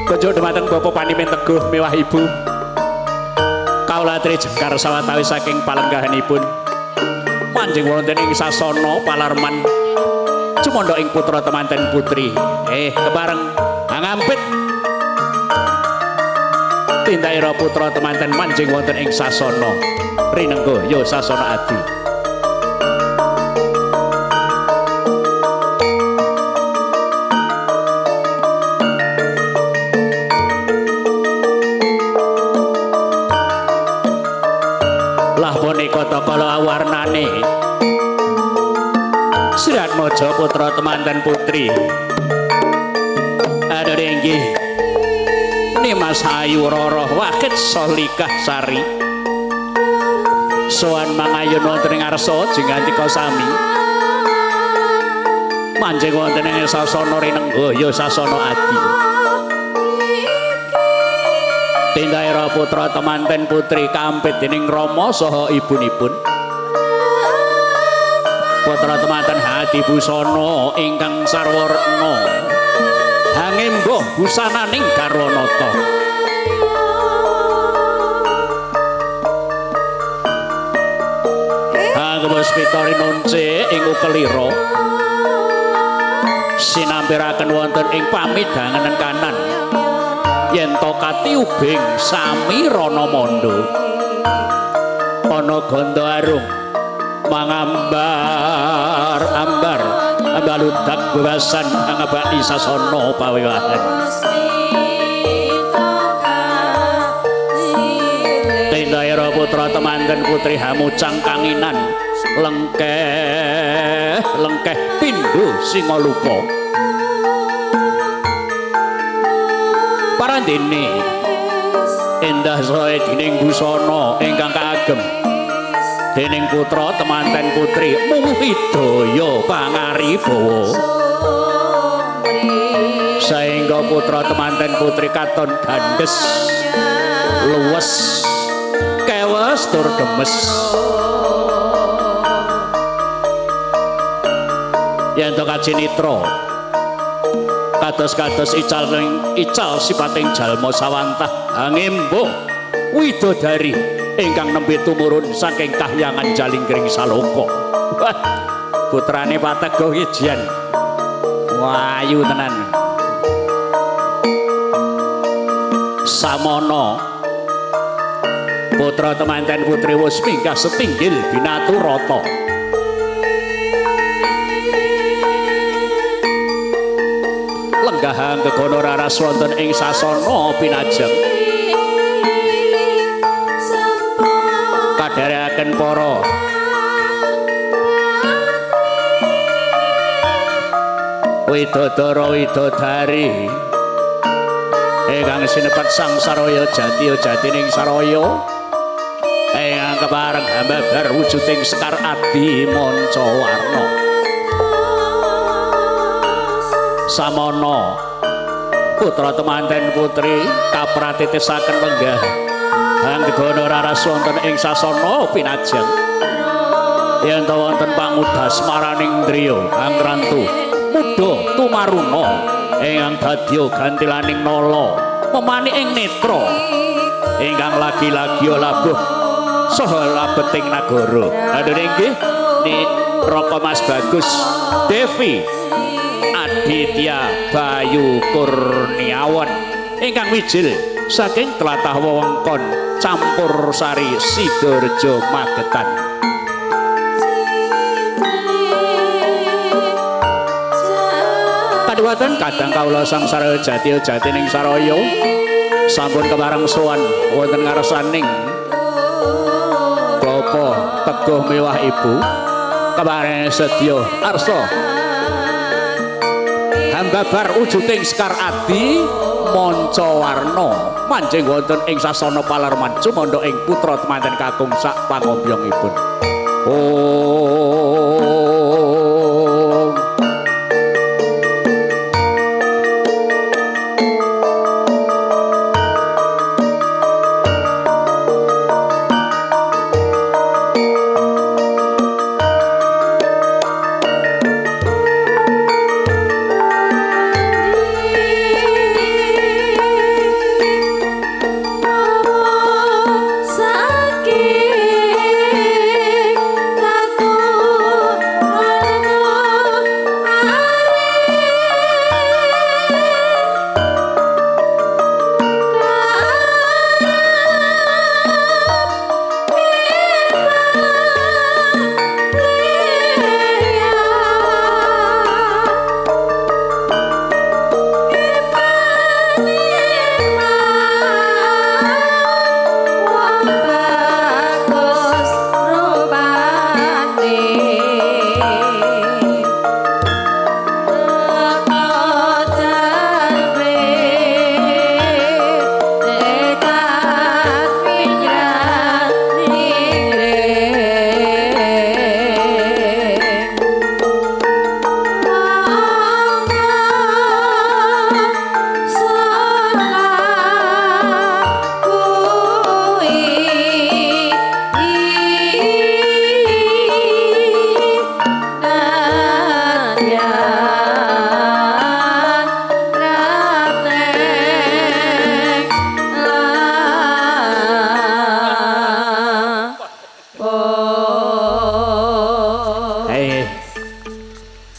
Kunjuk dumateng Bapa Panimin Teguh miwah Ibu. Kawula aturi jengkar sawetawis saking palenggahanipun. Manjing wonten ing sasana palarman cumandha ing putra temanten putri. Kepareng ngampit tindaira putra temanten manjing wonten ing sasana rinengga ya sasana adi. Kota kala awarnane Sirat Mojo putra temanten putri ada inggih Nimas Ayu Roro Wakit Solikah Sari sowan mangayun wonten ing ngarsa jingantika sami manjing wonten ing sasana rinengga ya sasana adi. Tindaira putra temanten putri kampit dening Rama saha ibunipun. Putra temanten Hadi Busana ingkang sarwarna. Hangembah busananing Garwanata. Hangembah nunce ing ukelira. Sinampiraken wonten ing pamidanganen kanan. Yen to katiubing sami rana manda ana ganda arung mangambar-ambar ambaludak bebasan ngabaki sasana pawiwahan Tindaira putra temanten putri Hamucang Kanginan lengkeh pindho Singalupa parandene endah soe dening busana ingkang kaagem dening putra temanten putri muhidaya pangaribawa saengga putra temanten putri katon gandes luwes kewes tur demes yen to kacinitra kados ical sipating jalma sawantah angembah widodari ingkang nembe tumurun saking kahyangan Jalinggring Saloka. Wah, putrane Pateguh Ijian. Wayu tenan. Samono putra temanten putri wis mingkah setinggil binaturata. Lenggahang gegono raras wonten ing sasana pinajeng kadherekaken para widodara widodari ingkang sinepet sang saraya jatining saraya ingkang kepareng hambabar wujuding Sekar Adi Mancawarna. Samono putra temanten putri kapratitisaken lenggah anggegono raras wonten ing sasana pinajeng yen to wonten pangudas maraning driya angrantu muda tumaruna ingkang dadya gantilaning nala memani ing netra ingkang lagi-lagi labuh saha labeting nagara. Adene inggih ni Raka Mas Bagus Devi Aditya Bayu Kurniawan ingkang wijil saking tlatah wewengkon Campur Sari Sidorejo Magetan. Kadiwatan kadang kawula sang saraya jatining saraya sampun kepareng sowan wonten ngarsaning Bapa Teguh miwah Ibu kepareng sedya arsa hambabar wujuding Sekar Adi Mancawarna manjing wonten ing sasana palarman cumandha ing putra temanten kakung sak pangombyongipun.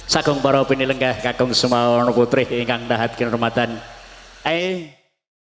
Sagung para pinilenggah kakung Sumawana putri ingkang dahat kinurmatan.